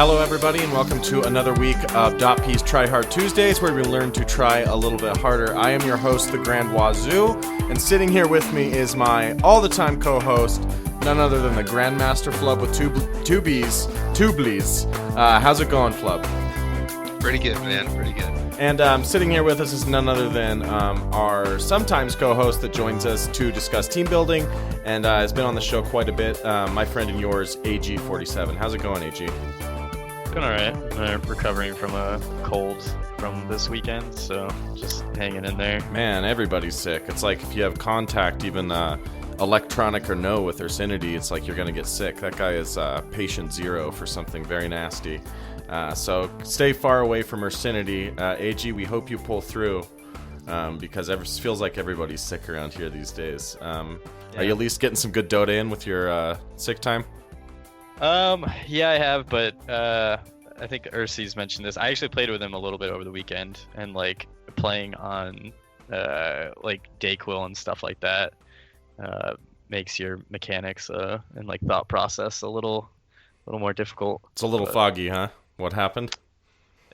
Hello, everybody, and welcome to another week of .p's Tryhard Tuesdays, where we learn to try a little bit harder. I am your host, the Grand Wazoo, and sitting here with me is my all-the-time co-host, none other than the Grandmaster Flubb with two B's. How's it going, Flubb? Pretty good, man. Pretty good. And sitting here with us is none other than our sometimes co-host that joins us to discuss team building and has been on the show quite a bit, my friend and yours, AG47. How's it going, AG? Doing alright. I'm recovering from a cold from this weekend, so just hanging in there. Man, everybody's sick. It's like if you have contact, even electronic or no, with Ursinity, it's like you're going to get sick. That guy is patient zero for something very nasty. So stay far away from Ursinity. AG, we hope you pull through because it feels like everybody's sick around here these days. Are you at least getting some good Dota in with your sick time? Yeah, I have, but I think Ursi's mentioned this. I actually played with him a little bit over the weekend, and like playing on like Dayquil and stuff like that makes your mechanics and like thought process a little more difficult. It's a little foggy, huh? What happened?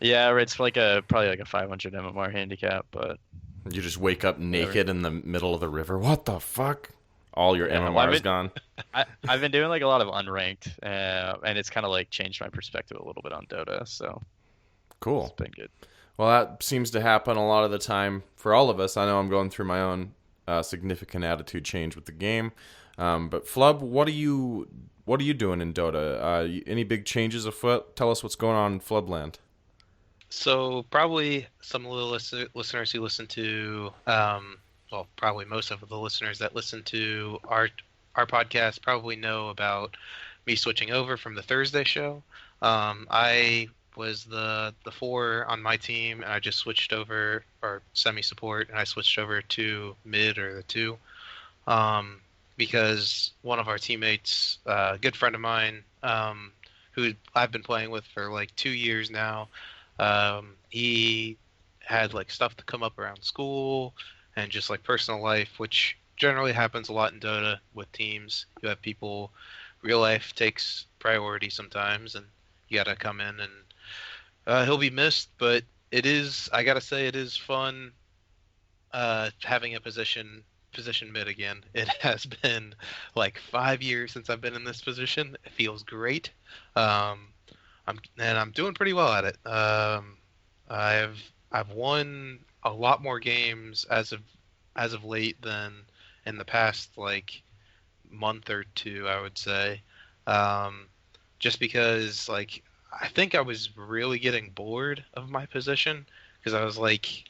Yeah, it's probably like a 500 MMR handicap, but you just wake up naked in the middle of the river. What the fuck? All your MMR's gone. I've been doing like a lot of unranked, and it's kind of like changed my perspective a little bit on Dota. So cool. It's been good. Well, that seems to happen a lot of the time for all of us. I know I'm going through my own significant attitude change with the game. But Flubb, what are you doing in Dota? Any big changes afoot? Tell us what's going on in Flubbland. So probably some of the listeners who listen to, well, probably most of the listeners that listen to our podcast probably know about me switching over from the Thursday show. I was the 4 on my team, and I just switched over, or semi-support, and I switched over to mid, or the 2. Because one of our teammates, a good friend of mine, who I've been playing with for like 2 years now, he had like stuff to come up around school and just like personal life, which generally happens a lot in Dota with teams. You have people, real life takes priority sometimes, and you gotta come in, and he'll be missed, but I gotta say, it is fun having a position mid again. It has been like 5 years since I've been in this position. It feels great. I'm doing pretty well at it. I've won a lot more games as of late than in the past like month or two, I would say. Just because like I think I was really getting bored of my position, because I was like,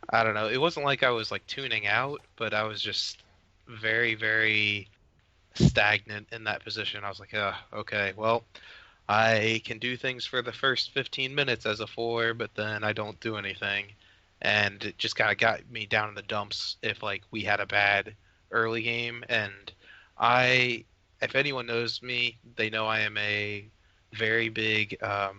I don't know. It wasn't like I was like tuning out, but I was just very, very stagnant in that position. I was like, okay, well, I can do things for the first 15 minutes as a 4, but then I don't do anything. And it just kind of got me down in the dumps if like we had a bad early game. And if anyone knows me, they know I am a very big, I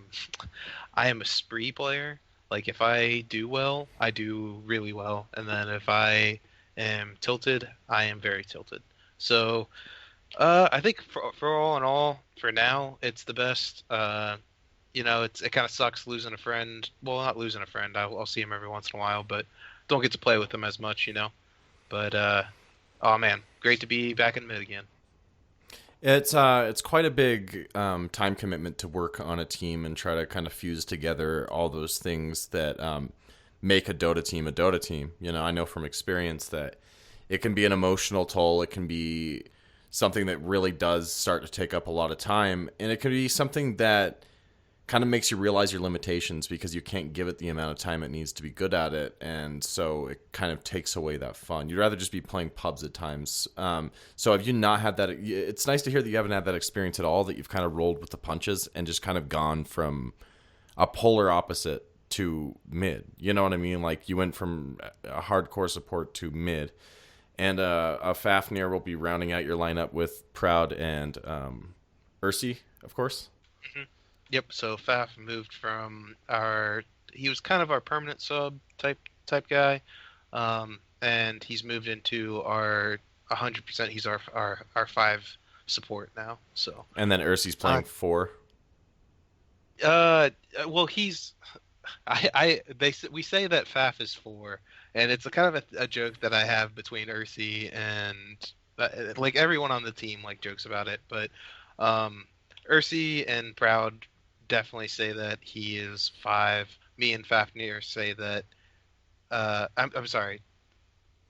am a spree player. Like, if I do well, I do really well. And then if I am tilted, I am very tilted. So, I think for all in all, for now, it's the best. It kind of sucks losing a friend. Well, not losing a friend. I'll see him every once in a while, but don't get to play with him as much, But, oh man, great to be back in mid again. It's quite a big time commitment to work on a team and try to kind of fuse together all those things that make a Dota team. I know from experience that it can be an emotional toll. It can be something that really does start to take up a lot of time, and it can be something that kind of makes you realize your limitations because you can't give it the amount of time it needs to be good at it, and so it kind of takes away that fun. You'd rather just be playing pubs at times. So have you not had that? It's nice to hear that you haven't had that experience at all, that you've kind of rolled with the punches and just kind of gone from a polar opposite to mid. You know what I mean? Like, you went from a hardcore support to mid, and a Fafnir will be rounding out your lineup with Proud and Ursi, of course. Mm-hmm. Yep. So Faf moved from he was kind of our permanent sub type guy, and he's moved into our 100%. He's our 5 support now. So. And then Ursi's playing 4. Well, we say that Faf is 4, and it's a kind of a joke that I have between Ursi and like everyone on the team like jokes about it, but um, Ursi and Proud definitely say that he is 5. Me and Fafnir say that I'm sorry.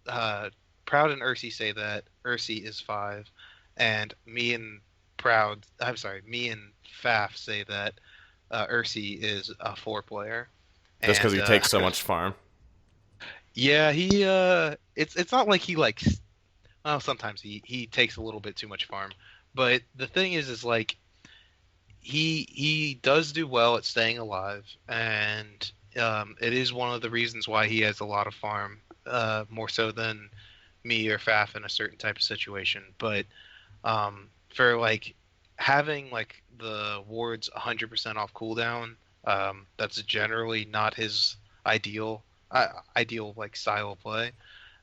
Proud and Ursi say that Ursi is 5, and me and Faf say that Ursi is a 4 player. Just because And he takes so much farm. yeah, he it's not like he like well, sometimes he takes a little bit too much farm, but the thing is like he does do well at staying alive, and it is one of the reasons why he has a lot of farm, more so than me or Faf in a certain type of situation. But for like having like the wards 100% off cooldown, that's generally not his ideal ideal like style of play,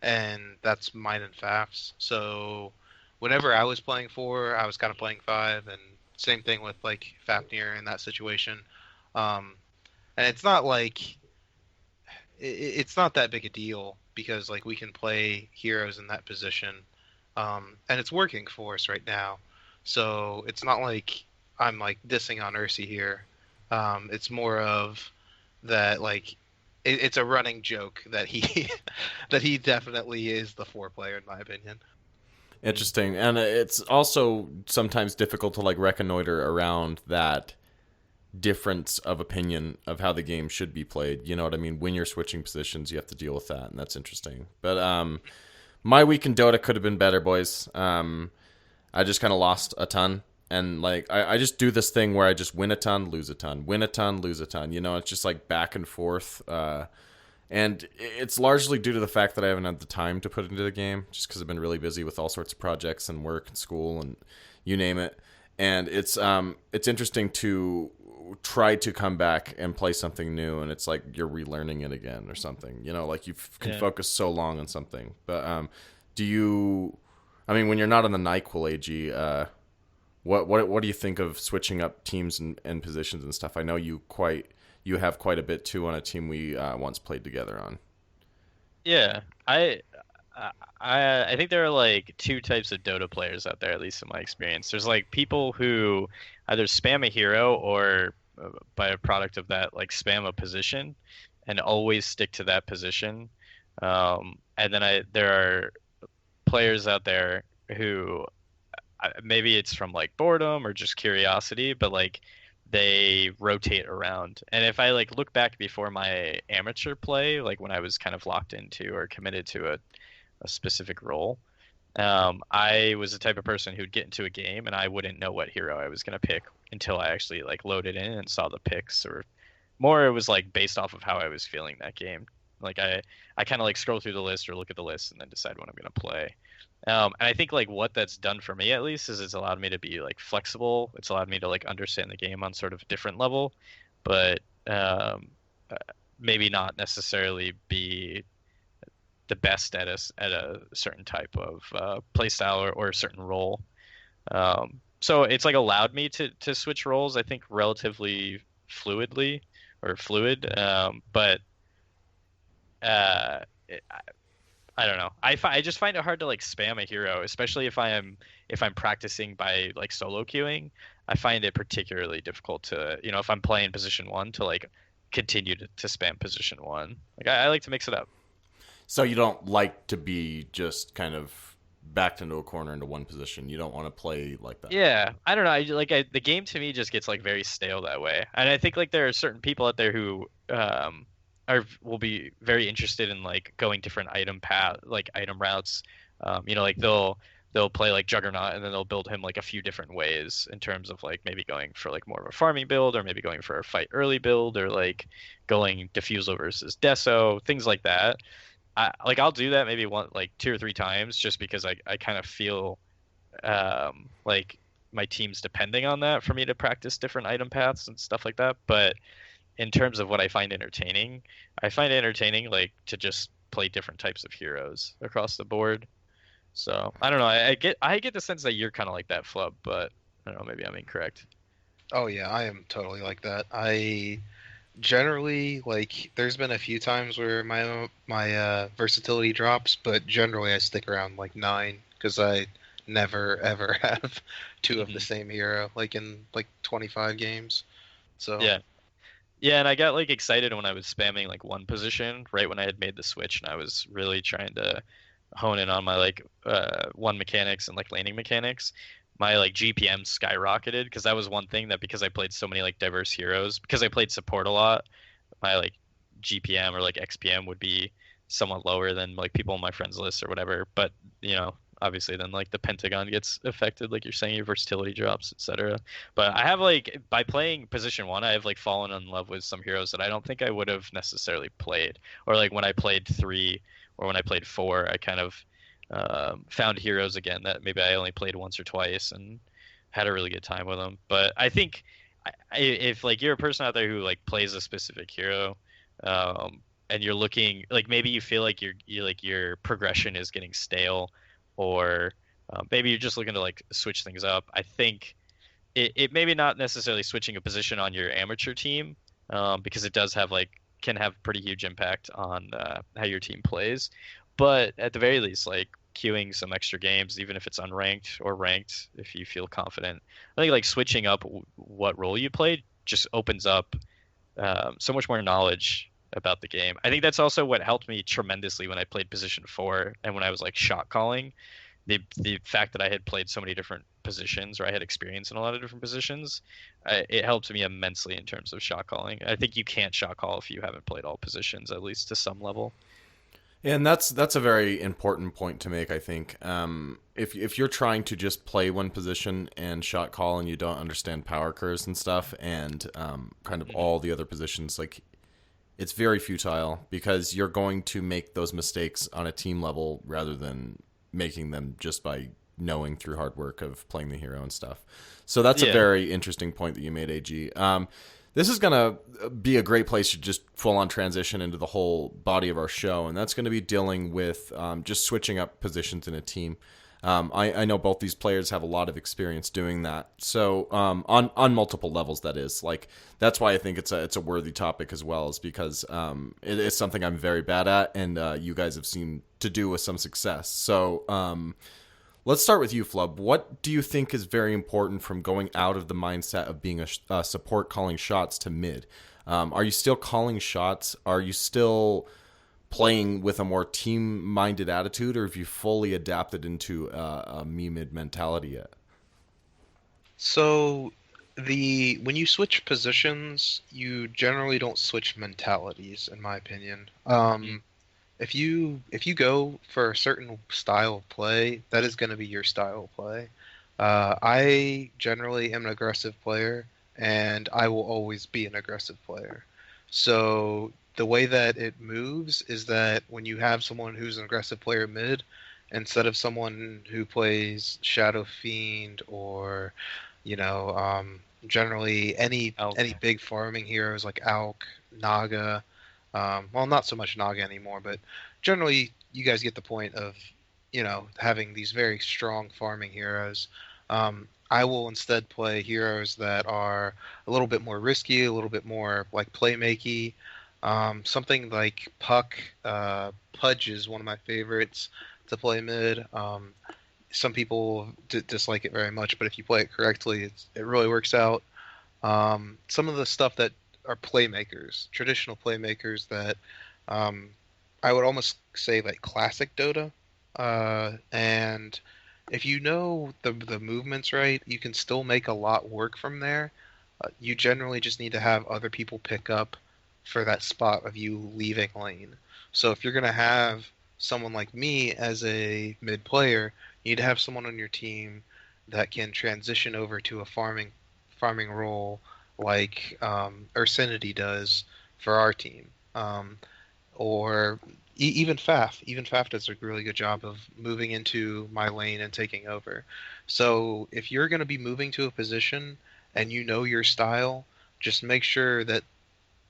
and that's mine and Faf's. So whenever I was playing 4, I was kind of playing 5, and same thing with like Fafnir in that situation. Um, and it's not like it's not that big a deal because like we can play heroes in that position, and it's working for us right now. So it's not like I'm like dissing on Ursi here. It's more of that like it's a running joke that he that he definitely is the 4 player in my opinion. Interesting. And it's also sometimes difficult to like reconnoiter around that difference of opinion of how the game should be played. You know what I mean? When you're switching positions, you have to deal with that, and that's interesting. But my week in Dota could have been better, boys. I just kind of lost a ton. And like I just do this thing where I just win a ton, lose a ton, win a ton, lose a ton. You know, it's just like back and forth. And it's largely due to the fact that I haven't had the time to put into the game, just because I've been really busy with all sorts of projects and work and school and you name it. And it's interesting to try to come back and play something new, and it's like you're relearning it again or something. You know, like you can focus so long on something. But do you? I mean, when you're not on the NyQuil AG, what do you think of switching up teams and positions and stuff? I know you have quite a bit too on a team we once played together on. Yeah, I think there are like 2 types of Dota players out there, at least in my experience. There's like people who either spam a hero or by a product of that, like spam a position and always stick to that position. And then there are players out there who maybe it's from like boredom or just curiosity, but like they rotate around. And if I like look back before my amateur play, like when I was kind of locked into or committed to a specific role, I was the type of person who'd get into a game and I wouldn't know what hero I was going to pick until I actually like loaded in and saw the picks, or more it was like based off of how I was feeling that game. Like I kind of like scroll through the list or look at the list and then decide what I'm going to play. And I think like what that's done for me at least is it's allowed me to be like flexible. It's allowed me to like understand the game on sort of a different level, but maybe not necessarily be the best at a certain type of play style or a certain role. So it's like allowed me to switch roles, I think, relatively fluidly or fluid. But I don't know. I just find it hard to like spam a hero, especially if I'm practicing by like solo queuing. I find it particularly difficult to, if I'm playing position 1 to like continue to spam position 1. Like I like to mix it up. So you don't like to be just kind of backed into a corner into one position. You don't want to play like that. Yeah, I don't know. The game to me just gets like very stale that way, and I think like there are certain people out there who will be very interested in like going different item routes. Like they'll play like Juggernaut and then they'll build him like a few different ways in terms of like maybe going for like more of a farming build, or maybe going for a fight early build, or like going Diffusal versus Deso, things like that. I'll do that maybe 2 or 3 times just because I kind of feel like my team's depending on that for me to practice different item paths and stuff like that. But in terms of what I find entertaining like to just play different types of heroes across the board. So I don't know. I get the sense that you're kind of like that, Flub, but I don't know. Maybe I'm incorrect. Oh yeah, I am totally like that. I generally like. There's been a few times where my versatility drops, but generally I stick around like 9 because I never ever have two of the Hmm. same hero like in like 25 games. So Yeah. Yeah, and I got like excited when I was spamming like one position right when I had made the switch, and I was really trying to hone in on my like one mechanics and like laning mechanics. My like GPM skyrocketed because that was one thing that because I played so many like diverse heroes, because I played support a lot, my like GPM or like XPM would be somewhat lower than like people on my friends list or whatever. But obviously then like the Pentagon gets affected, like you're saying, your versatility drops, etc. But I have like by playing position one, I have like fallen in love with some heroes that I don't think I would have necessarily played. Or like when I played three or when I played four, I kind of found heroes again that maybe I only played once or twice and had a really good time with them. But I think if like you're a person out there who like plays a specific hero, and you're looking like maybe you feel like you like your progression is getting stale, or maybe you're just looking to like switch things up. I think it maybe not necessarily switching a position on your amateur team, because it does have like can have pretty huge impact on how your team plays. But at the very least, like queuing some extra games, even if it's unranked or ranked, if you feel confident. I think like switching up what role you play just opens up so much more knowledge about the game. I think that's also what helped me tremendously when I played position four and when I was like shot calling. The fact that I had played so many different positions or I had experience in a lot of different positions, it helped me immensely in terms of shot calling. I think you can't shot call if you haven't played all positions, at least to some level. And that's a very important point to make, I think. If you're trying to just play one position and shot call and you don't understand power curves and stuff and kind of Hmm. all the other positions, like it's very futile because you're going to make those mistakes on a team level rather than making them just by knowing through hard work of playing the hero and stuff. So that's a Yeah. very interesting point that you made, AG. This is going to be a great place to just full on transition into the whole body of our show, and that's going to be dealing with just switching up positions in a team. I know both these players have a lot of experience doing that. So on multiple levels, that is like that's why I think it's a worthy topic as well, is because it is something I'm very bad at, and you guys have seemed to do with some success. So let's start with you, Flub. What do you think is very important from going out of the mindset of being a support calling shots to mid? Are you still calling shots? Are you still playing with a more team-minded attitude, or have you fully adapted into a me mid mentality yet? so the when you switch positions, you generally don't switch mentalities, in my opinion. Mm. If you go for a certain style of play, that is going to be your style of play. I generally am an aggressive player, and I will always be an aggressive player. So the way that it moves is that when you have someone who's an aggressive player mid, instead of someone who plays Shadow Fiend or, generally any Okay. big farming heroes like Alk, Naga, well, not so much Naga anymore, but generally you guys get the point of, having these very strong farming heroes. I will instead play heroes that are a little bit more risky, a little bit more like playmakey. Something like Puck, Pudge is one of my favorites to play mid. Some people dislike it very much, but if you play it correctly, it really works out. Some of the stuff that are playmakers, traditional playmakers that um, I would almost say like classic Dota. And if you know the movements right, you can still make a lot work from there. You generally just need to have other people pick up for that spot of you leaving lane. So if you're gonna have someone like me as a mid player, you need to have someone on your team that can transition over to a farming role like Ursinity does for our team. Or even Faf. Even Faf does a really good job of moving into my lane and taking over. So if you're going to be moving to a position and you know your style, just make sure that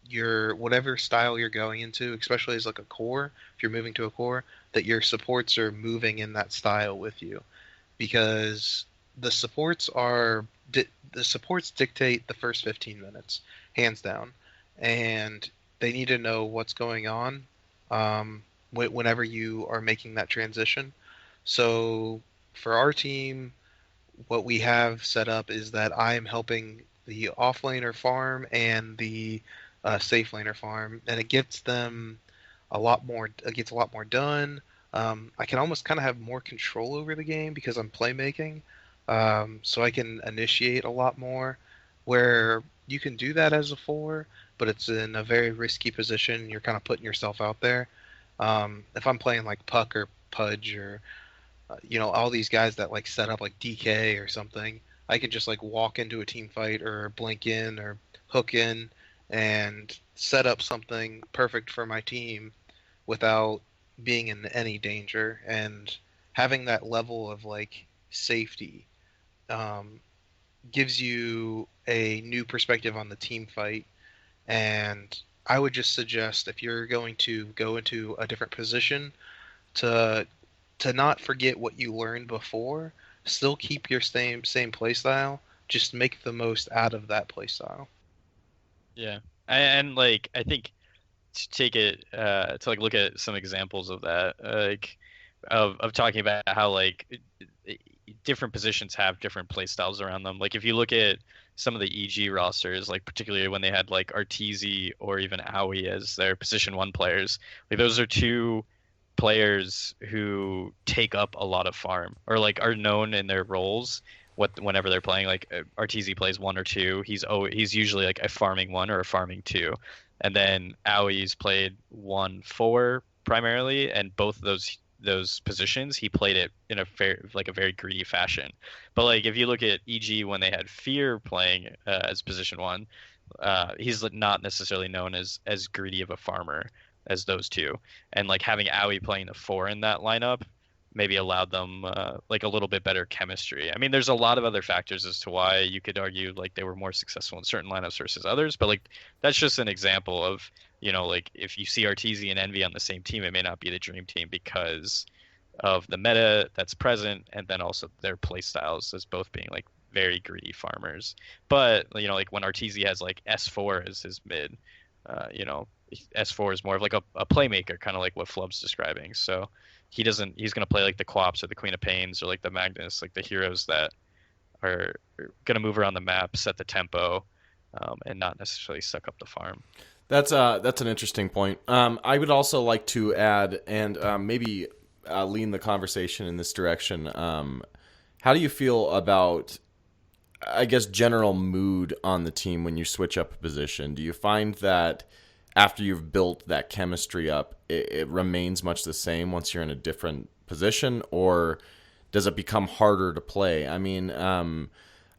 your whatever style you're going into, especially as like a core, if you're moving to a core, that your supports are moving in that style with you. Because the supports are the supports dictate the first 15 minutes, hands down, and they need to know what's going on whenever you are making that transition. So for our team, what we have set up is that I am helping the offlaner farm and the safe laner farm, and it gets them a lot more. It gets a lot more done. I can almost kind of have more control over the game because I'm playmaking, so I can initiate a lot more. Where you can do that as a four, but it's in a very risky position. You're kind of putting yourself out there. If I'm playing like Puck or Pudge or all these guys that like set up like DK or something, I can just like walk into a team fight or blink in or hook in and set up something perfect for my team without being in any danger, and having that level of like safety um, gives you a new perspective on the team fight. And I would just suggest, if you're going to go into a different position, to not forget what you learned before. Still keep your same play style. Just make the most out of that play style. Yeah, and like I think to take it to like look at some examples of that, like of talking about how like different positions have different play styles around them. Like if you look at some of the EG rosters, like particularly when they had like Arteezy or even Owie as their position one players, like those are two players who take up a lot of farm or like are known in their roles whenever they're playing. Like Arteezy plays one or two, he's usually like a farming one or a farming two, and then Owie's played 1-4 primarily, and both of those positions he played it in a very greedy fashion. But like if you look at EG when they had Fear playing as position one, he's not necessarily known as greedy of a farmer as those two, and like having Owie playing the four in that lineup maybe allowed them like a little bit better chemistry. I mean, there's a lot of other factors as to why you could argue like they were more successful in certain lineups versus others, but like that's just an example of, like if you see Arteezy and Envy on the same team, it may not be the dream team because of the meta that's present, and then also their play styles as both being like very greedy farmers. But like when Arteezy has like S4 as his mid, S4 is more of like a playmaker, kind of like what Flubb's describing. So he's going to play like the Quops or the Queen of Pains or like the Magnus, like the heroes that are going to move around the map, set the tempo, and not necessarily suck up the farm. That's an interesting point. I would also like to add and maybe lean the conversation in this direction. How do you feel about, I guess, general mood on the team when you switch up a position? Do you find that after you've built that chemistry up, it remains much the same once you're in a different position, or does it become harder to play? I mean,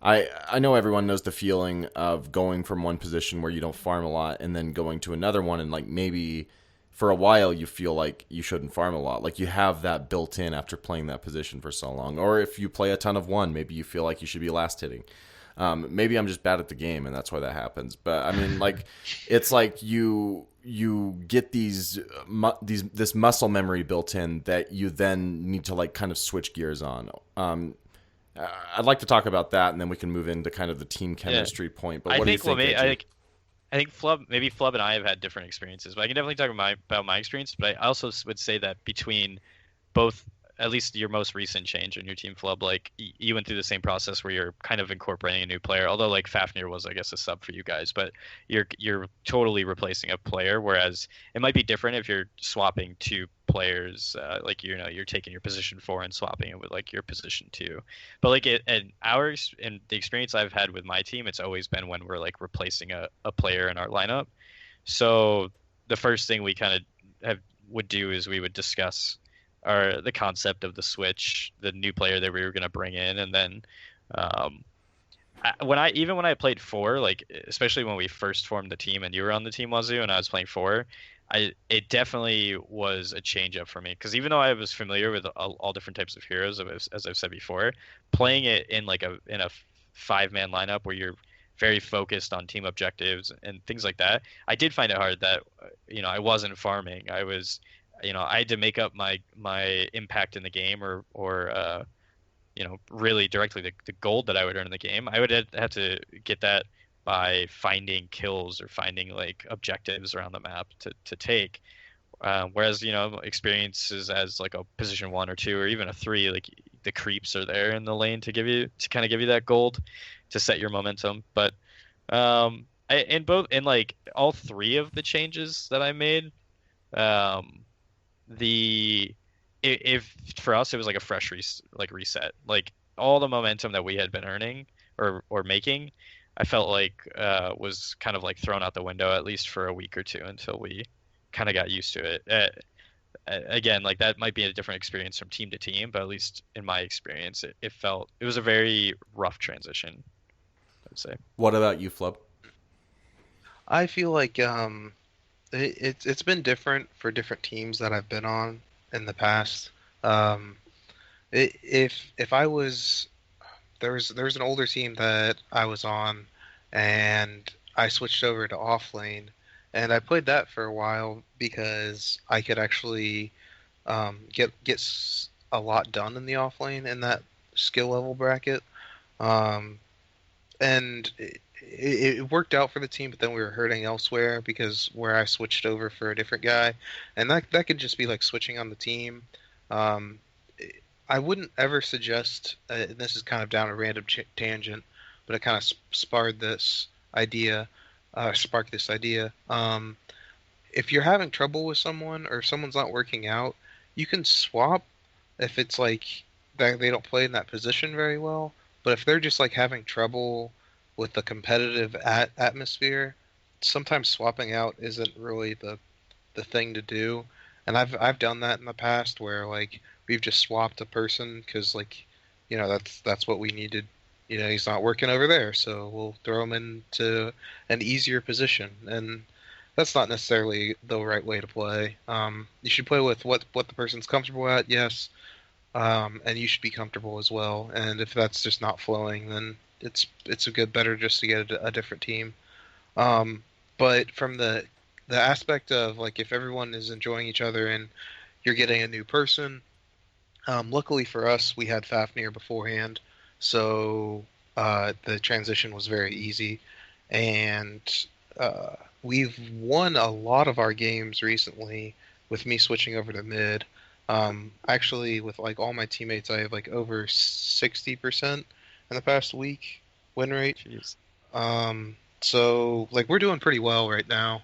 I know everyone knows the feeling of going from one position where you don't farm a lot and then going to another one, and like maybe for a while you feel like you shouldn't farm a lot. Like you have that built in after playing that position for so long. Or if you play a ton of one, maybe you feel like you should be last hitting. Maybe I'm just bad at the game and that's why that happens. But I mean, like, it's like you get this muscle memory built in that you then need to like kind of switch gears on. I'd like to talk about that, and then we can move into kind of the team chemistry point. But what do you think? I think Flubb and I have had different experiences, but I can definitely talk about my experience. But I also would say that between both, at least your most recent change in your team, Flubb, like you went through the same process where you're kind of incorporating a new player. Although like Fafnir was, I guess, a sub for you guys, but you're totally replacing a player. Whereas it might be different if you're swapping two players, like you're taking your position 4 and swapping it with like your position 2. But like in the experience I've had with my team, it's always been when we're like replacing a player in our lineup. So the first thing we kind of would do is we would discuss the concept of the switch, the new player that we were going to bring in, and then when I played 4, like especially when we first formed the team and you were on the team, Wazoo, and I was playing 4, it definitely was a change up for me, because even though I was familiar with all different types of heroes, as I've said before, playing it in a 5-man lineup where you're very focused on team objectives and things like that, I did find it hard that I wasn't farming. I was I had to make up my impact in the game or really directly the gold that I would earn in the game. I would have to get that by finding kills or finding like objectives around the map to take. Whereas experiences as like a position 1 or 2 or even a 3, like the creeps are there in the lane to kind of give you that gold to set your momentum. But in like all 3 of the changes that I made, the if for us it was like a fresh reset. Like all the momentum that we had been earning or making, I felt like was kind of like thrown out the window, at least for a week or 2, until we kind of got used to it. Again, like that might be a different experience from team to team, but at least in my experience, it was a very rough transition, I would say. What about you, Flub? I feel like it's been different for different teams that I've been on in the past. If I was there was an older team that I was on, and I switched over to off lane, and I played that for a while because I could actually get a lot done in the off lane in that skill level bracket, and it worked out for the team. But then we were hurting elsewhere because where I switched over for a different guy, and that could just be like switching on the team. I wouldn't ever suggest, and this is kind of down a random tangent, but it kind of sparked this idea. If you're having trouble with someone or someone's not working out, you can swap if it's like that they don't play in that position very well. But if they're just like having trouble with the competitive atmosphere, sometimes swapping out isn't really the thing to do. And I've done that in the past where like we've just swapped a person because like that's what we needed. He's not working over there, so we'll throw him into an easier position, and that's not necessarily the right way to play. You should play with what the person's comfortable at, yes, and you should be comfortable as well. And if that's just not flowing, then it's better just to get a different team. But from the aspect of like if everyone is enjoying each other and you're getting a new person, luckily for us, we had Fafnir beforehand. So the transition was very easy, and we've won a lot of our games recently with me switching over to mid. Actually, with like all my teammates, I have like over 60% in the past week win rate. Jeez. So like we're doing pretty well right now.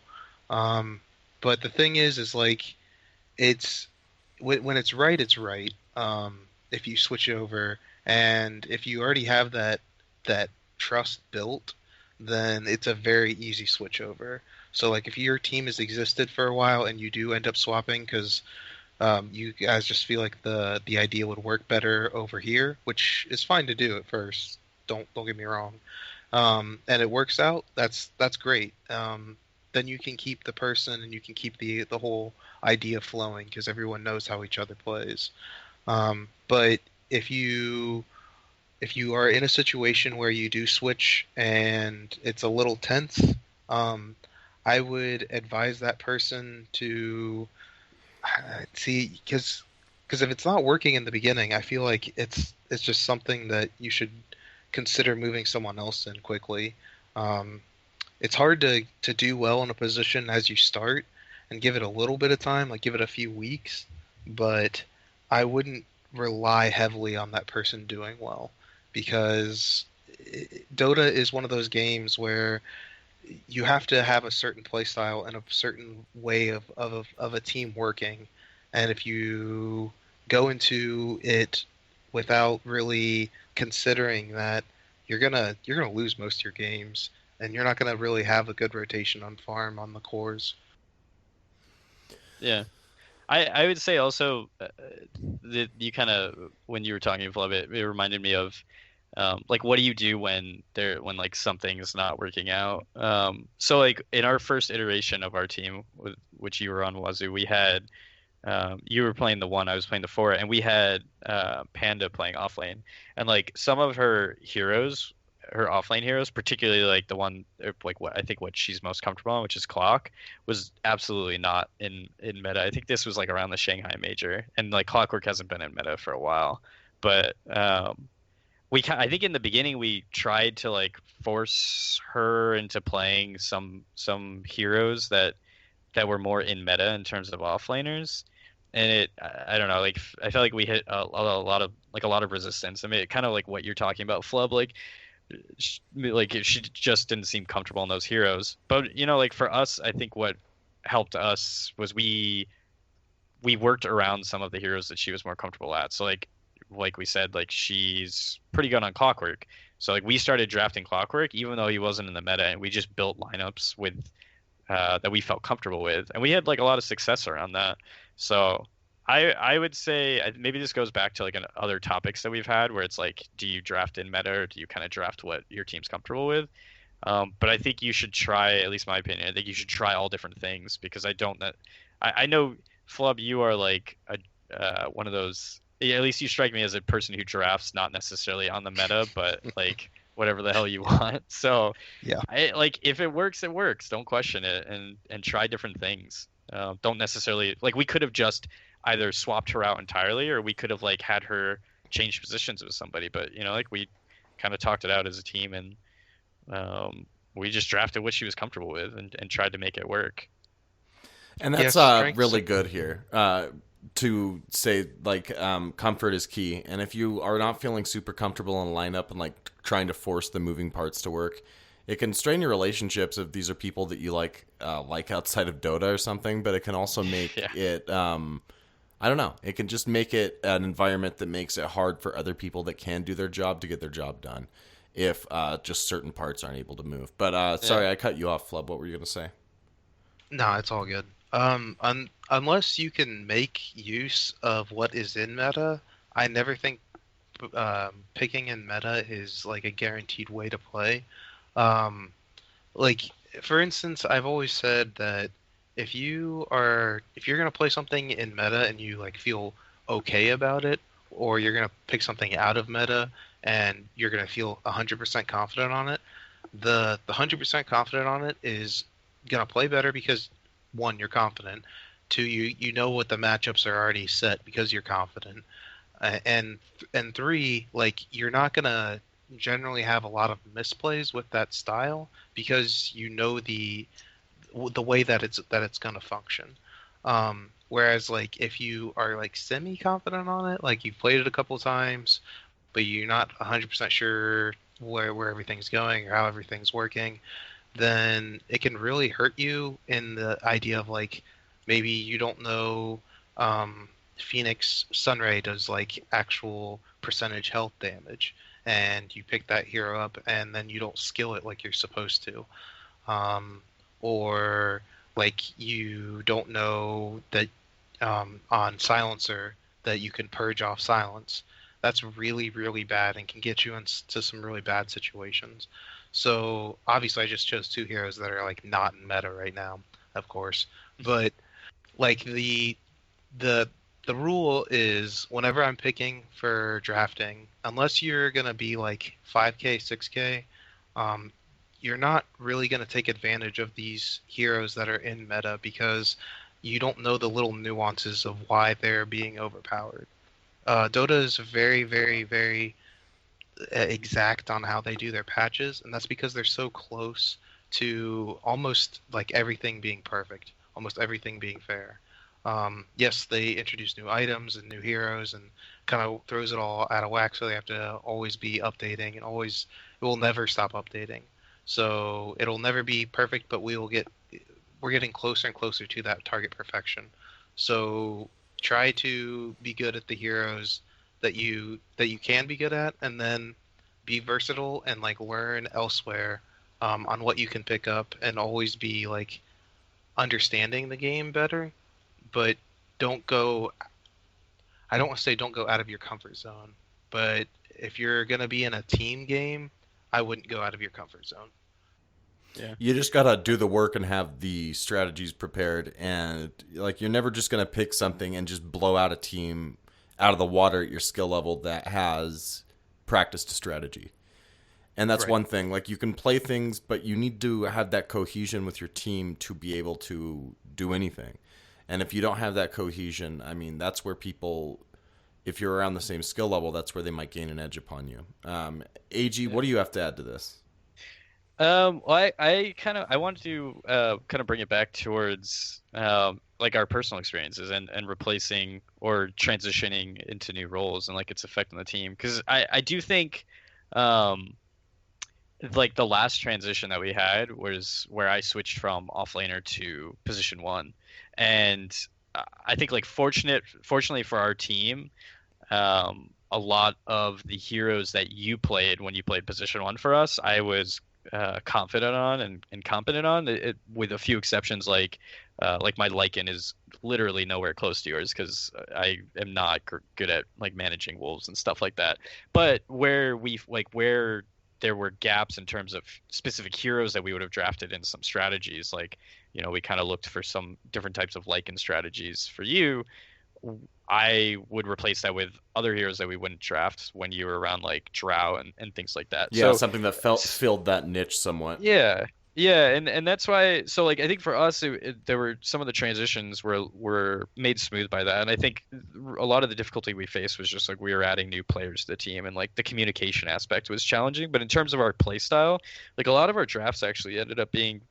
But the thing is like it's when it's right, it's right. If you switch over. And if you already have that trust built, then it's a very easy switch over. So like if your team has existed for a while and you do end up swapping because you guys just feel like the idea would work better over here, which is fine to do at first. Don't get me wrong. And it works out. That's great. Then you can keep the person and you can keep the whole idea flowing because everyone knows how each other plays. But if you are in a situation where you do switch and it's a little tense, I would advise that person to see because if it's not working in the beginning, I feel like it's just something that you should consider moving someone else in quickly. It's hard to do well in a position as you start and give it a little bit of time, like give it a few weeks, but I wouldn't rely heavily on that person doing well because Dota is one of those games where you have to have a certain play style and a certain way of a team working, and if you go into it without really considering that, you're gonna lose most of your games, and you're not gonna really have a good rotation on farm on the cores. Yeah. I would say also that you kind of, when you were talking, Flub, it reminded me of like what do you do when like something's not working out. So like in our first iteration of our team, with which you were on, Wazoo, we had you were playing the 1, I was playing the 4, and we had Panda playing offlane, and like some of her heroes, her offlane heroes, particularly like the one like what she's most comfortable on, which is Clock, was absolutely not in meta. I think this was like around the Shanghai Major, and like Clockwork hasn't been in meta for a while. but I think in the beginning we tried to like force her into playing some heroes that were more in meta in terms of offlaners, and I don't know, like I felt like we hit a lot of resistance. I mean, kind of like what you're talking about, Flub, like she just didn't seem comfortable in those heroes. But like for us, I think what helped us was we worked around some of the heroes that she was more comfortable at. So like we said, like she's pretty good on Clockwork. So like we started drafting Clockwork even though he wasn't in the meta, and we just built lineups with that we felt comfortable with, and we had like a lot of success around that. So I would say maybe this goes back to like other topics that we've had where it's like, do you draft in meta or do you kind of draft what your team's comfortable with? But I think you should try, at least my opinion, I think you should try all different things, because I know, Flub, you are like one of those, yeah, at least you strike me as a person who drafts not necessarily on the meta, but like whatever the hell you want. So Yeah. like if it works, it works. Don't question it, and try different things. Don't necessarily, like, we could have just either swapped her out entirely, or we could have like had her change positions with somebody. But like we kind of talked it out as a team, and we just drafted what she was comfortable with and tried to make it work. And that's really good here to say, like, comfort is key. And if you are not feeling super comfortable in a lineup and like trying to force the moving parts to work, it can strain your relationships if these are people that you like outside of Dota or something. But it can also make it, I don't know, it can just make it an environment that makes it hard for other people that can do their job to get their job done if just certain parts aren't able to move. But sorry, I cut you off, Flub. What were you going to say? No, it's all good. Unless you can make use of what is in meta, I never think picking in meta is like a guaranteed way to play. Like, for instance, I've always said that if you're gonna play something in meta and you like feel okay about it, or you're gonna pick something out of meta and you're gonna feel 100% confident on it, the 100% confident on it is gonna play better because, one, you're confident. Two, you know what the matchups are already set because you're confident. And three, like, you're not gonna generally have a lot of misplays with that style because you know the way that it's gonna function. Whereas like if you are like semi confident on it, like you've played it a couple of times, but you're not 100% sure where everything's going or how everything's working, then it can really hurt you in the idea of like maybe you don't know Phoenix Sunray does like actual percentage health damage, and you pick that hero up and then you don't skill it like you're supposed to, or like you don't know that on Silencer that you can purge off silence. That's really, really bad and can get you into some really bad situations. So obviously I just chose two heroes that are like not in meta right now, of course. But like the rule is whenever I'm picking for drafting, unless you're gonna be like 5K, 6K, you're not really gonna take advantage of these heroes that are in meta because you don't know the little nuances of why they're being overpowered. Dota is very, very, very exact on how they do their patches, and that's because they're so close to almost like everything being perfect, almost everything being fair. Yes, they introduce new items and new heroes and kind of throws it all out of whack, so they have to always be updating, and it will never stop updating. So it'll never be perfect, but we're getting closer and closer to that target perfection. So try to be good at the heroes that you can be good at, and then be versatile and like learn elsewhere on what you can pick up, and always be like understanding the game better. But I don't want to say don't go out of your comfort zone, but if you're gonna be in a team game, I wouldn't go out of your comfort zone. Yeah. You just gotta do the work and have the strategies prepared, and like you're never just gonna pick something and just blow out a team out of the water at your skill level that has practiced strategy. And that's one thing. Like, you can play things, but you need to have that cohesion with your team to be able to do anything. And if you don't have that cohesion, I mean, that's where people if you're around the same skill level, that's where they might gain an edge upon you. AG, what do you have to add to this? Well, I wanted to kind of bring it back towards like our personal experiences and replacing or transitioning into new roles and like its effect on the team. Because I do think like the last transition that we had was where I switched from offlaner to position one, and I think like fortunately for our team, a lot of the heroes that you played when you played position one for us, I was confident on and competent on it, with a few exceptions, like my Lycan is literally nowhere close to yours because I am not good at like managing wolves and stuff like that. But where there were gaps in terms of specific heroes that we would have drafted in some strategies, like, you know, we kind of looked for some different types of Lycan strategies for you. I would replace that with other heroes that we wouldn't draft when you were around like Drow and things like that. Yeah, so, something that filled that niche somewhat. Yeah, and that's why. So like I think for us, there were some of the transitions were made smooth by that, and I think a lot of the difficulty we faced was just like we were adding new players to the team, and like the communication aspect was challenging. But in terms of our play style, like a lot of our drafts actually ended up being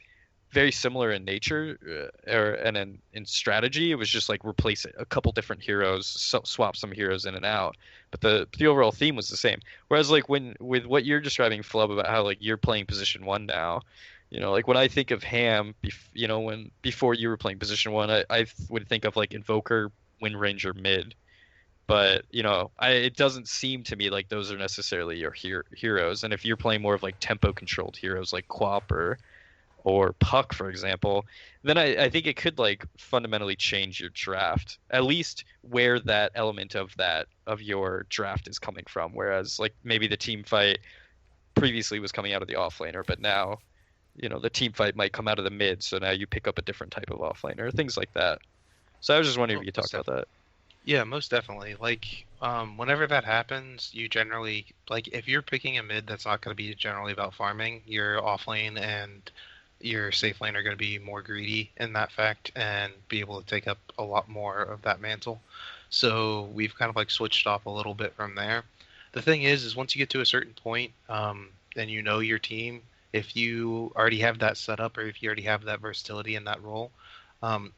very similar in nature, and in strategy. It was just like replace a couple different heroes, swap some heroes in and out, but the overall theme was the same. Whereas like with what you're describing, Flub, about how like you're playing position one now, you know, like when I think of Ham, you know, before you were playing position one, I would think of like Invoker, Wind Ranger, mid. But you know, it doesn't seem to me like those are necessarily your heroes. And if you're playing more of like tempo controlled heroes like Quap or Puck, for example, then I think it could like fundamentally change your draft, at least where that element of your draft is coming from. Whereas like maybe the team fight previously was coming out of the offlaner, but now, you know, the team fight might come out of the mid, so now you pick up a different type of offlaner, things like that. So I was just wondering if you could talk about that. Yeah, most definitely. Like, whenever that happens, you generally, like, if you're picking a mid that's not going to be generally about farming, your offlane and your safe lane are going to be more greedy in that fact and be able to take up a lot more of that mantle. So we've kind of like switched off a little bit from there. The thing is once you get to a certain point, and you know your team, if you already have that set up or if you already have that versatility in that role,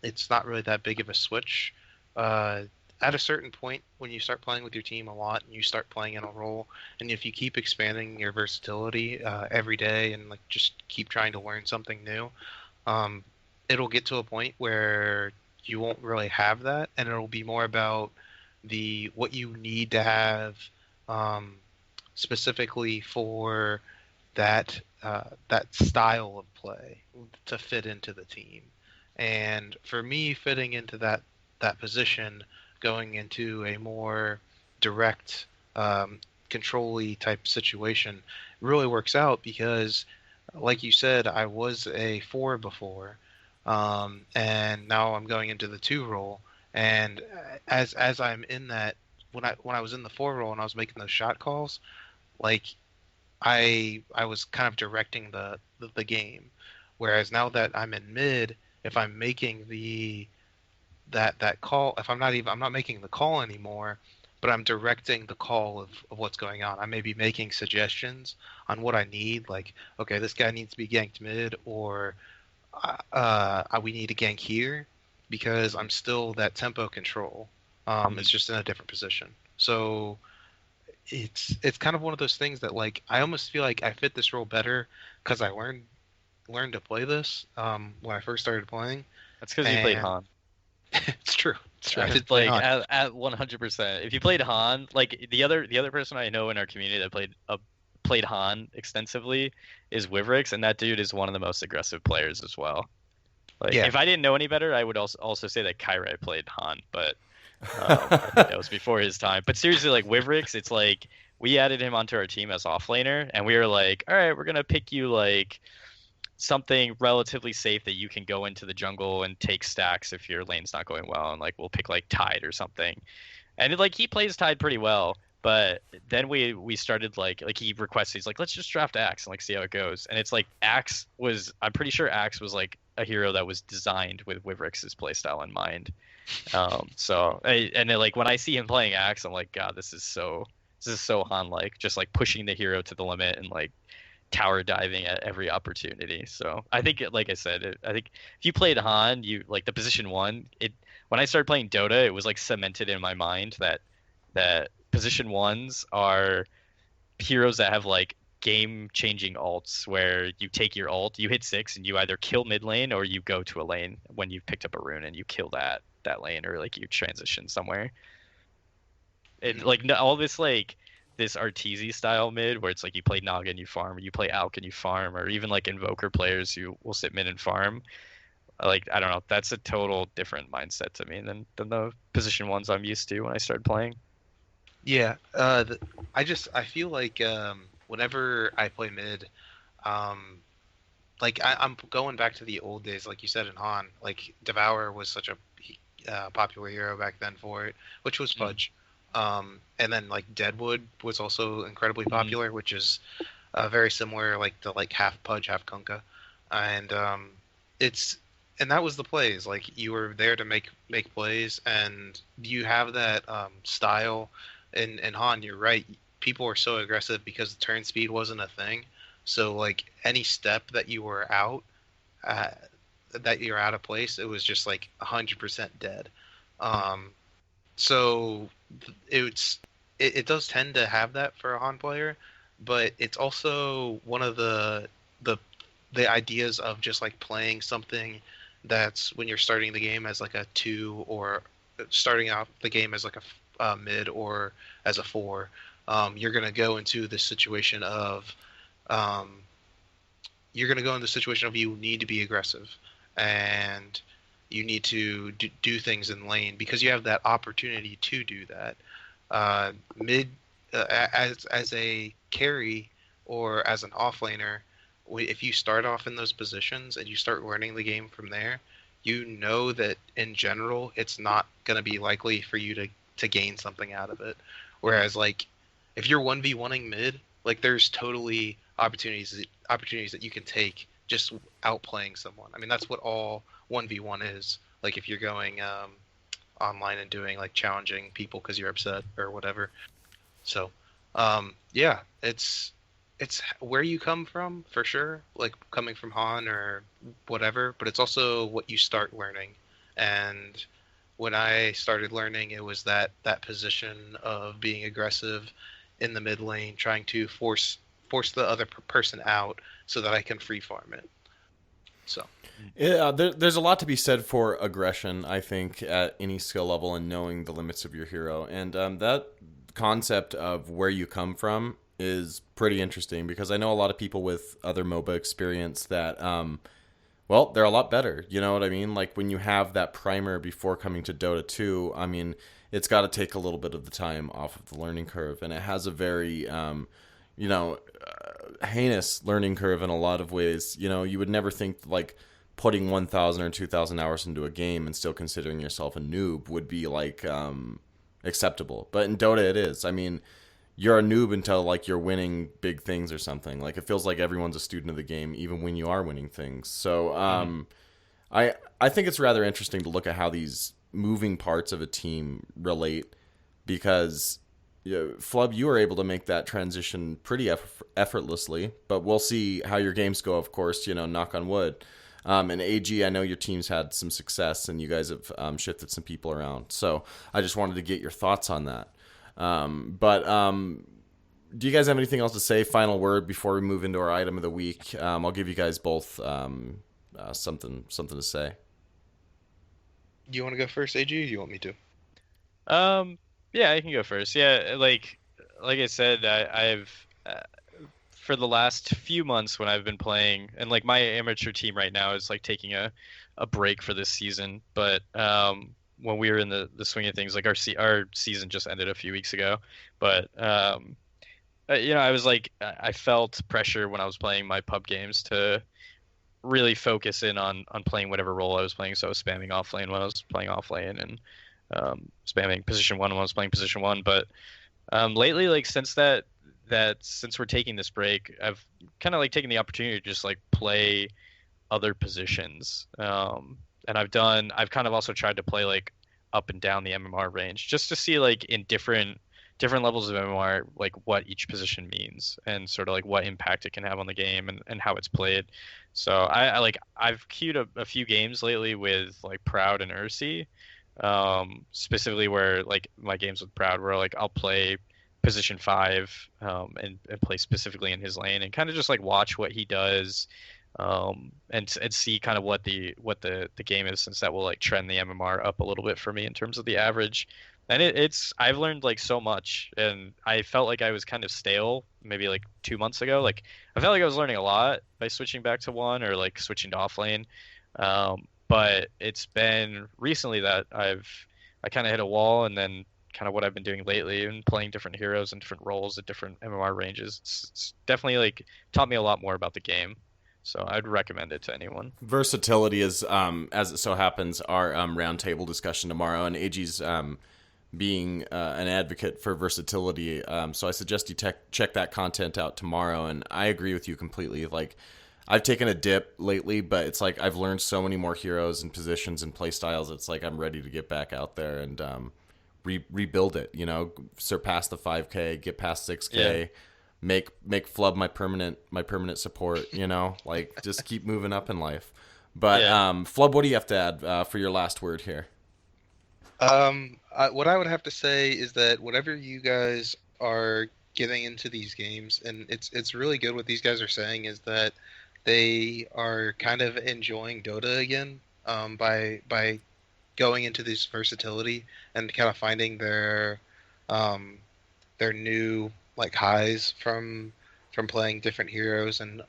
it's not really that big of a switch. At a certain point, when you start playing with your team a lot and you start playing in a role, and if you keep expanding your versatility every day and like just keep trying to learn something new, it'll get to a point where you won't really have that, and it'll be more about what you need to have specifically for that style of play to fit into the team. And for me, fitting into that position, going into a more direct control-y type situation really works out because, like you said, I was a 4 before, and now I'm going into the 2 role. And as I'm in that, when I was in the 4 role and I was making those shot calls, like I was kind of directing the game. Whereas now that I'm in mid, if I'm making that call, if I'm not making the call anymore, but I'm directing the call of what's going on. I may be making suggestions on what I need, like, okay, this guy needs to be ganked mid, or we need to gank here, because I'm still that tempo control. It's just in a different position. So it's kind of one of those things that, like, I almost feel like I fit this role better because I learned to play this when I first started playing. That's because you played Han. It's true. It's true. I did play Han at 100%. If you played Han, like the other person I know in our community that played Han extensively is Wivrix, and that dude is one of the most aggressive players as well. Like, yeah. If I didn't know any better, I would also say that Kyrie played Han, but I think that was before his time. But seriously, like Wivrix, it's like we added him onto our team as offlaner, and we were like, all right, we're gonna pick you like something relatively safe that you can go into the jungle and take stacks if your lane's not going well, and like we'll pick like Tide or something. And like he plays Tide pretty well, but then we started like he requested, he's like, let's just draft Axe and like see how it goes. And it's like I'm pretty sure Axe was like a hero that was designed with Wivrix's playstyle in mind. And then, like when I see him playing Axe, I'm like, God, this is so Han like, just like pushing the hero to the limit and like tower diving at every opportunity. So I think, like I said, I think if you played Han, you like the position one. When I started playing Dota, it was like cemented in my mind that position ones are heroes that have like game-changing ults where you take your ult, you hit 6, and you either kill mid lane or you go to a lane when you've picked up a rune and you kill that lane, or like you transition somewhere. It like all this like this Arteezy style mid where it's like you play Naga and you farm, or you play Alk and you farm, or even like Invoker players who will sit mid and farm. Like I don't know, that's a total different mindset to me than the position ones I'm used to when I started playing. Yeah, I feel like whenever I play mid, like I'm going back to the old days, like you said in Han. Like Devour was such a popular hero back then for it, which was Pudge. And then like Deadwood was also incredibly popular, which is very similar, like the like half Pudge, half Kunkka, and that was the plays. Like you were there to make plays, and you have that style. And Han, you're right. People were so aggressive because the turn speed wasn't a thing. So like any step that you were out, that you're out of place, it was just like 100% dead. So it does tend to have that for a Han player, but it's also one of the ideas of just like playing something that's when you're starting the game as like a 2 or starting out the game as like a mid or as a 4, you're going to go into this situation of you need to be aggressive and you need to do things in lane because you have that opportunity to do that. Mid as a carry or as an offlaner, if you start off in those positions and you start learning the game from there, you know that in general it's not going to be likely for you to gain something out of it. Whereas like if you're 1v1ing mid, like there's totally opportunities that you can take just outplaying someone. I mean, that's what all 1v1 is. Like if you're going online and doing like challenging people because you're upset or whatever. So yeah, it's where you come from for sure, like coming from Han or whatever, but it's also what you start learning. And when I started learning, it was that position of being aggressive in the mid lane, trying to force the other person out so that I can free farm it. So, yeah, there's a lot to be said for aggression, I think, at any skill level and knowing the limits of your hero. And that concept of where you come from is pretty interesting because I know a lot of people with other MOBA experience that well, they're a lot better. You know what I mean? Like when you have that primer before coming to Dota 2, I mean, it's got to take a little bit of the time off of the learning curve. And it has a very, heinous learning curve in a lot of ways. You know, you would never think like putting 1,000 or 2,000 hours into a game and still considering yourself a noob would be like acceptable. But in Dota, it is. I mean, you're a noob until like you're winning big things or something. Like it feels like everyone's a student of the game, even when you are winning things. So I think it's rather interesting to look at how these moving parts of a team relate, because Flubb, you were able to make that transition pretty effortlessly. But we'll see how your games go, of course. You know, knock on wood. And AG, I know your team's had some success, and you guys have shifted some people around. So I just wanted to get your thoughts on that. Do you guys have anything else to say? Final word before we move into our item of the week. I'll give you guys both something to say. Do you want to go first, AG, or do you want me to? Yeah, I can go first. Yeah, like I said, I've for the last few months when I've been playing, and like my amateur team right now is like taking a break for this season, but when we were in the swing of things, like our season just ended a few weeks ago, but I was like, I felt pressure when I was playing my pub games to really focus in on playing whatever role I was playing. So I was spamming offlane when I was playing offlane, and spamming position 1 when I was playing position 1. But lately, like since we're taking this break, I've kind of like taken the opportunity to just like play other positions. And I've kind of also tried to play like up and down the MMR range just to see like in different levels of MMR like what each position means and sort of like what impact it can have on the game and how it's played. So I like I've queued a few games lately with like Proud and Ursi, specifically where like my games with Proud where like I'll play position 5 and play specifically in his lane and kind of just like watch what he does, and see kind of what the game is, since that will like trend the MMR up a little bit for me in terms of the average. And it's I've learned like so much, and I felt like I was kind of stale maybe like 2 months ago. Like I felt like I was learning a lot by switching back to one or like switching to off lane. But it's been recently that I kind of hit a wall, and then kind of what I've been doing lately and playing different heroes and different roles at different MMR ranges. It's definitely like taught me a lot more about the game. So I'd recommend it to anyone. Versatility is, as it so happens, our roundtable discussion tomorrow, and AG's being an advocate for versatility. So I suggest you check that content out tomorrow, and I agree with you completely. Like, I've taken a dip lately, but it's like I've learned so many more heroes and positions and play styles. It's like I'm ready to get back out there and rebuild it, you know, surpass the 5K, get past 6K. Yeah. Make Flubb my permanent support, you know, like just keep moving up in life. But Flubb, what do you have to add for your last word here? What I would have to say is that whatever you guys are getting into these games, and it's really good what these guys are saying, is that they are kind of enjoying Dota again, by going into this versatility and kind of finding their new like highs from playing different heroes and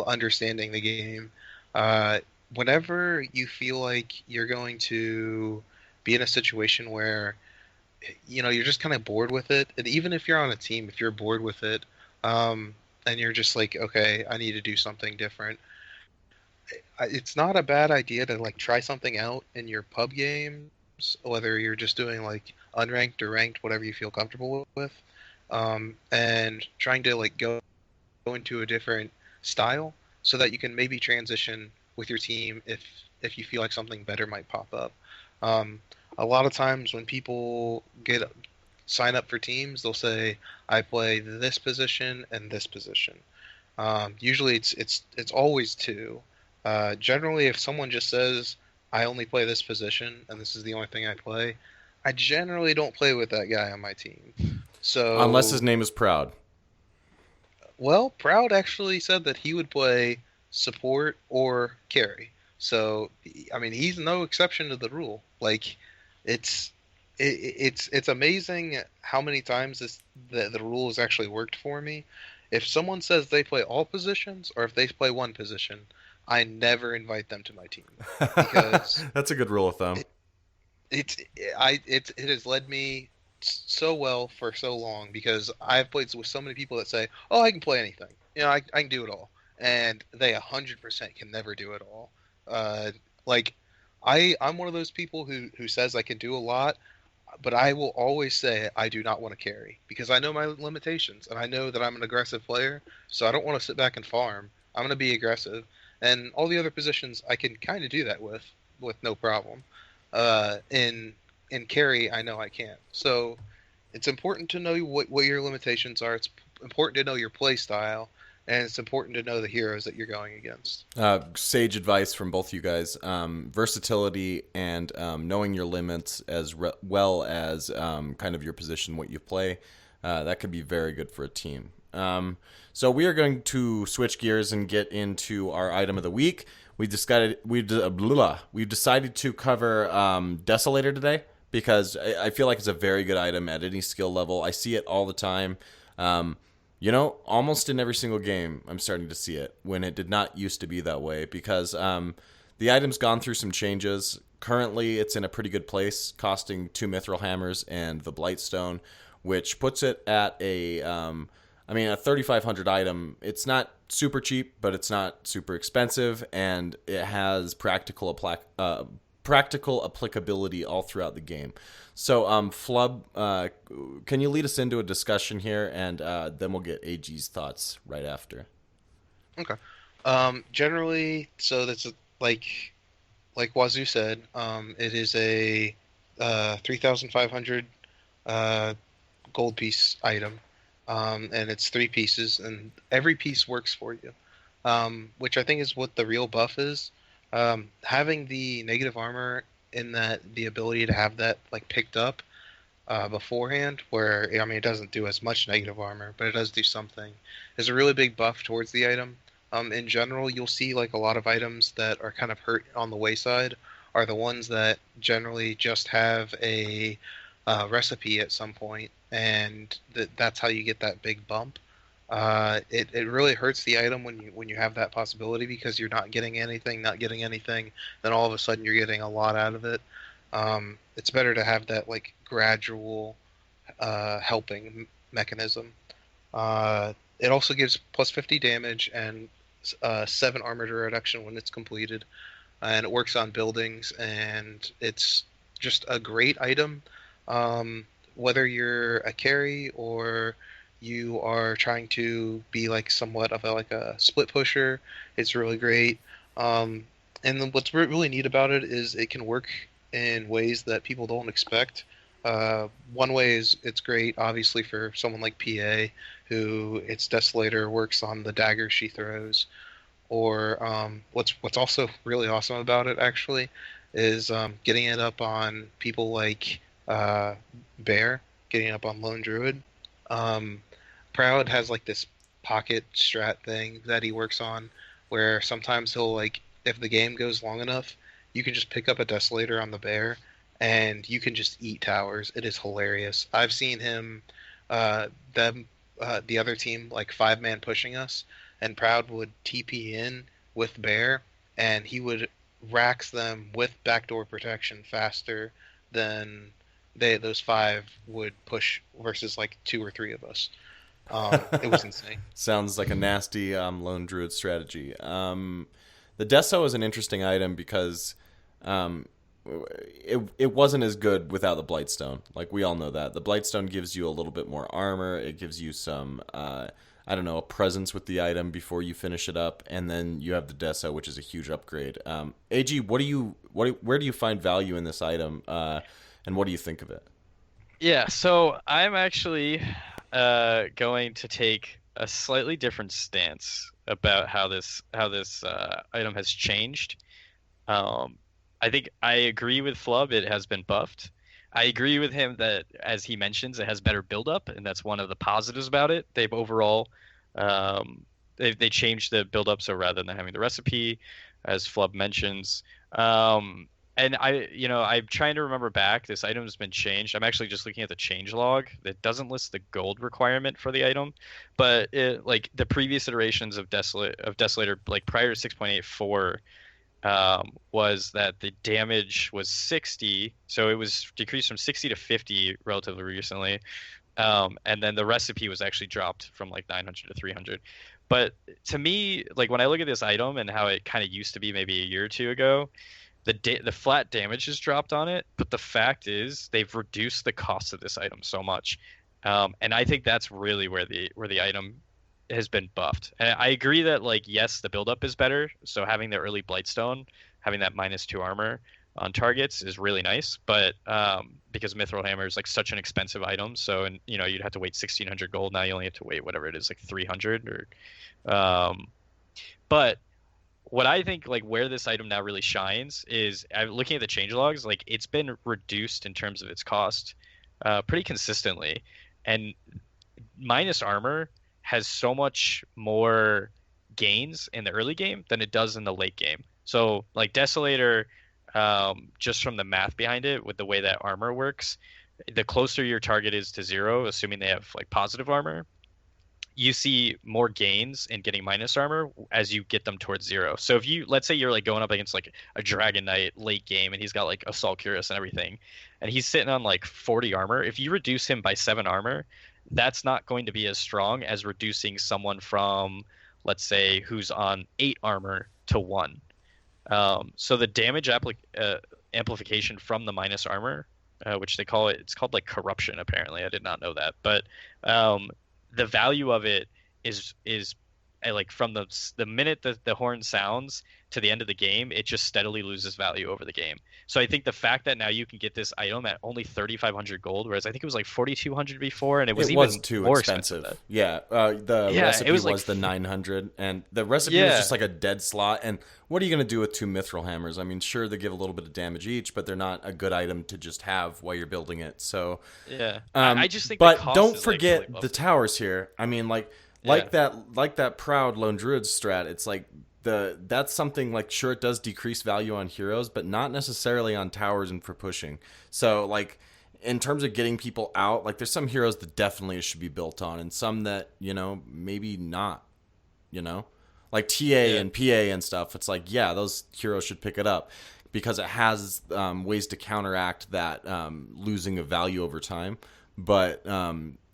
understanding the game. Whenever you feel like you're going to be in a situation where, you know, you're just kind of bored with it, and even if you're on a team, if you're bored with it, and you're just like, okay, I need to do something different, it's not a bad idea to like try something out in your pub games, whether you're just doing like unranked or ranked, whatever you feel comfortable with. And trying to like go into a different style so that you can maybe transition with your team if you feel like something better might pop up. A lot of times when people sign up for teams, they'll say, I play this position and this position. Usually it's always two. Generally, if someone just says, I only play this position and this is the only thing I play, I generally don't play with that guy on my team. So unless his name is Proud. Well, Proud actually said that he would play support or carry. So I mean, he's no exception to the rule. Like, it's amazing how many times the rule has actually worked for me. If someone says they play all positions or if they play one position, I never invite them to my team, because that's a good rule of thumb. It has led me so well for so long, because I've played with so many people that say, oh, I can play anything, you know, I can do it all, and they 100% can never do it all. Like I'm one of those people who says I can do a lot, but I will always say I do not want to carry, because I know my limitations and I know that I'm an aggressive player, so I don't want to sit back and farm. I'm going to be aggressive, and all the other positions I can kind of do that with no problem. In carry, I know I can't. So it's important to know what your limitations are. It's important to know your play style, and it's important to know the heroes that you're going against. Sage advice from both you guys. Versatility and knowing your limits as well as kind of your position, what you play. That could be very good for a team. So we are going to switch gears and get into our item of the week. We've decided to cover Desolator today, because I feel like it's a very good item at any skill level. I see it all the time. You know, almost in every single game, I'm starting to see it, when it did not used to be that way, because the item's gone through some changes. Currently, it's in a pretty good place, costing 2 Mithril Hammers and the Blightstone, which puts it at a 3,500 item. It's not super cheap, but it's not super expensive, and it has practical applicability all throughout the game. So, Flubb, can you lead us into a discussion here, and then we'll get AG's thoughts right after. Okay. Generally, so that's like Wazoo said, it is a 3,500 uh, gold piece item, and it's 3 pieces, and every piece works for you, which I think is what the real buff is. Having the negative armor in that the ability to have that like picked up beforehand, where I mean it doesn't do as much negative armor, but it does do something, is a really big buff towards the item. In general, you'll see like a lot of items that are kind of hurt on the wayside are the ones that generally just have a recipe at some point, and that's how you get that big bump. It really hurts the item when you have that possibility because you're not getting anything, not getting anything, then all of a sudden you're getting a lot out of it. It's better to have that like gradual helping mechanism. It also gives plus 50 damage and 7 armor reduction when it's completed, and it works on buildings, and it's just a great item. Whether you're a carry or you are trying to be like somewhat of a split pusher, it's really great. And then what's really neat about it is it can work in ways that people don't expect. One way is it's great, obviously, for someone like PA, who its Desolator works on the dagger she throws. Or what's also really awesome about it, actually, is getting it up on people like Bear, getting it up on Lone Druid. Proud has like this pocket strat thing that he works on, where sometimes he'll like, if the game goes long enough, you can just pick up a Desolator on the Bear, and you can just eat towers. It is hilarious. I've seen him, the other team, like 5-man pushing us, and Proud would TP in with Bear, and he would rax them with backdoor protection faster than those 5 would push versus like 2 or 3 of us. It was insane. Sounds like a nasty lone druid strategy. The Deso is an interesting item because it wasn't as good without the Blightstone. Like, we all know that. The Blightstone gives you a little bit more armor. It gives you some, I don't know, a presence with the item before you finish it up. And then you have the Deso, which is a huge upgrade. AG, where do you find value in this item? And what do you think of it? Yeah, so I'm actually going to take a slightly different stance about how this item has changed. I think I agree with Flub. It has been buffed. I agree with him that, as he mentions, it has better build-up, and that's one of the positives about it. They've overall they changed the build-up, so rather than having the recipe, as Flub mentions. And I'm trying to remember back. This item has been changed. I'm actually just looking at the change log. It doesn't list the gold requirement for the item, but like the previous iterations of Desolator, like prior to 6.84, was that the damage was 60, so it was decreased from 60 to 50 relatively recently, and then the recipe was actually dropped from like 900 to 300. But to me, like when I look at this item and how it kind of used to be maybe a year or two ago, the flat damage has dropped on it, but the fact is they've reduced the cost of this item so much, and I think that's really where the item has been buffed. And I agree that, like, yes, the buildup is better, so having the early Blightstone, having that -2 armor on targets is really nice, but because Mithril Hammer is like such an expensive item, so, and you'd have to wait 1,600 gold, now you only have to wait whatever it is, like 300 or but what I think, like, where this item now really shines is, looking at the changelogs, like, it's been reduced in terms of its cost pretty consistently, and minus armor has so much more gains in the early game than it does in the late game. So, like, Desolator, just from the math behind it, with the way that armor works, the closer your target is to 0, assuming they have like positive armor, you see more gains in getting minus armor as you get them towards 0. So if let's say you're like going up against like a Dragon Knight late game and he's got like Assault Cuirass and everything, and he's sitting on like 40 armor, if you reduce him by 7 armor, that's not going to be as strong as reducing someone from, let's say, who's on 8 armor to 1. So the damage amplification from the minus armor, which they call it's called like corruption, apparently. I did not know that. But the value of it is like from the minute that the horn sounds to the end of the game, it just steadily loses value over the game. So I think the fact that now you can get this item at only 3,500 gold, whereas I think it was like 4,200 before, and it was even too more expensive. Yeah, the recipe was the 900, and the recipe was just like a dead slot. And what are you going to do with 2 mithril hammers? I mean, sure, they give a little bit of damage each, but they're not a good item to just have while you're building it. So I just think. But don't forget the towers here. I mean, like that proud lone druid strat. It's like that's something like, sure, it does decrease value on heroes, but not necessarily on towers and for pushing. So like in terms of getting people out, like there's some heroes that definitely should be built on, and some that maybe not. Like TA and PA and stuff. It's like, yeah, those heroes should pick it up because it has ways to counteract that losing of value over time. But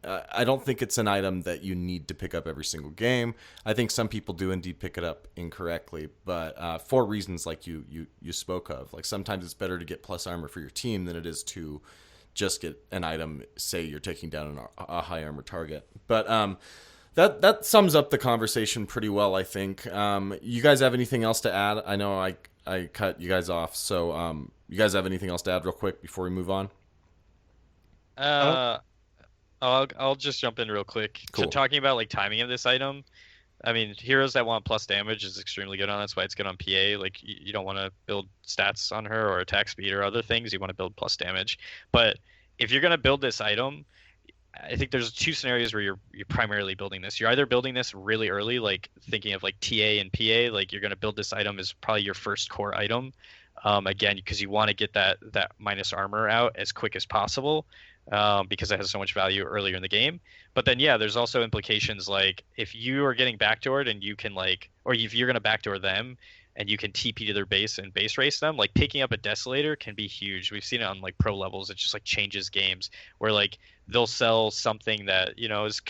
I don't think it's an item that you need to pick up every single game. I think some people do indeed pick it up incorrectly, but for reasons like you spoke of. Like sometimes it's better to get plus armor for your team than it is to just get an item, say you're taking down a high armor target. But that sums up the conversation pretty well, I think. You guys have anything else to add? I know I cut you guys off, so you guys have anything else to add real quick before we move on? I'll just jump in real quick. Cool. So talking about like timing of this item, I mean, heroes that want plus damage is extremely good on. That's why it's good on PA. Like you don't want to build stats on her or attack speed or other things. You want to build plus damage. But if you're gonna build this item, I think there's 2 scenarios where you're primarily building this. You're either building this really early, like thinking of like TA and PA, like you're gonna build this item as probably your first core item. Again, because you want to get that minus armor out as quick as possible. Because it has so much value earlier in the game. But then, there's also implications like if you are getting backdoored and you can or if you're going to backdoor them and you can TP to their base and base race them, like picking up a Desolator can be huge. We've seen it on like pro levels. It just like changes games where like they'll sell something that,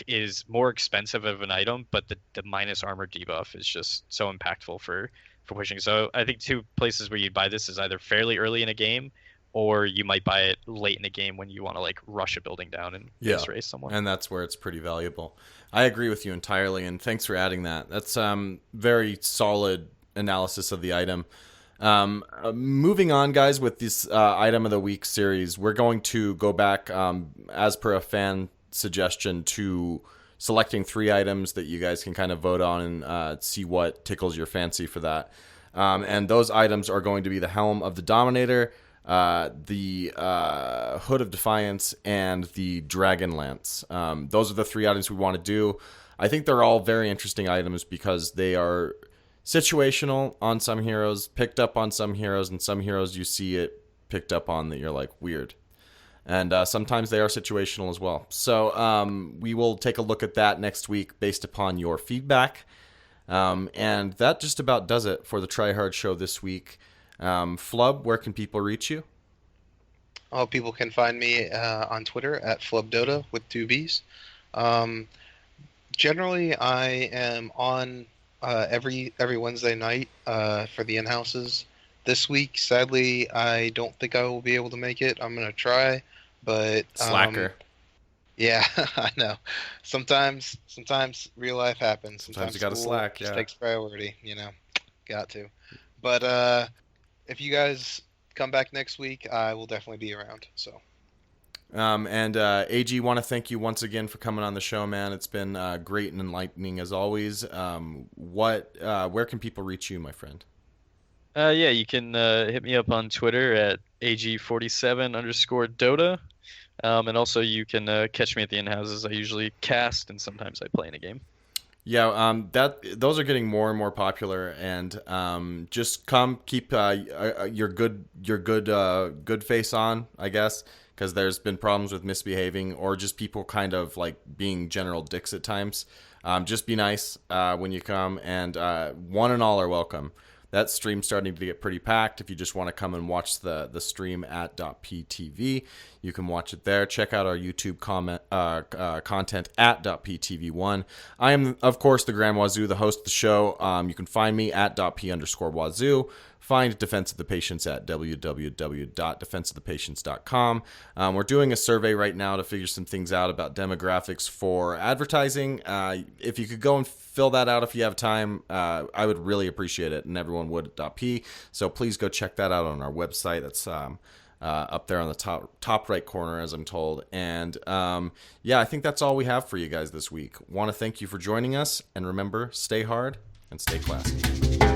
is more expensive of an item, but the minus armor debuff is just so impactful for pushing. So I think 2 places where you'd buy this is either fairly early in a game, or you might buy it late in the game when you want to like rush a building down and race someone. And that's where it's pretty valuable. I agree with you entirely, and thanks for adding that. That's very solid analysis of the item. Moving on, guys, with this item of the week series, we're going to go back, as per a fan suggestion, to selecting 3 items that you guys can kind of vote on and see what tickles your fancy for that. And those items are going to be the Helm of the Dominator, the Hood of Defiance, and the Dragon Lance. Those are the 3 items we want to do. I think they're all very interesting items because they are situational on some heroes, picked up on some heroes, and some heroes you see it picked up on that you're like, weird. And sometimes they are situational as well. So we will take a look at that next week based upon your feedback. And that just about does it for the Tryhard show this week. Flub, where can people reach you? Oh, people can find me on Twitter at FlubDota with 2 B's. Generally, I am on every Wednesday night for the in-houses. This week, sadly, I don't think I will be able to make it. I'm going to try, but... Slacker. Yeah, I know. Sometimes real life happens. Sometimes you got to slack, just takes priority, Got to. But if you guys come back next week, I will definitely be around. So. And AG, want to thank you once again for coming on the show, man. It's been great and enlightening as always. Where can people reach you, my friend? You can hit me up on Twitter at AG47_Dota. And also you can catch me at the in-houses. I usually cast and sometimes I play in a game. Yeah, those are getting more and more popular, and just come keep your good face on, I guess, because there's been problems with misbehaving or just people kind of like being general dicks at times. Just be nice when you come, and one and all are welcome. That stream's starting to get pretty packed. If you just want to come and watch the stream at .ptv, you can watch it there. Check out our YouTube content at .ptv1. I am, of course, the Grand Wazoo, the host of the show. You can find me at .p_Wazoo. find Defense of the Patients at www.defenseofthepatients.com. We're doing a survey right now to figure some things out about demographics for advertising. If you could go and fill that out if you have time, I would really appreciate it, and everyone would at .p. So please go check that out on our website. That's up there on the top right corner, as I'm told. And yeah, I think that's all we have for you guys this week. Want to thank you for joining us, and remember, stay hard and stay classy.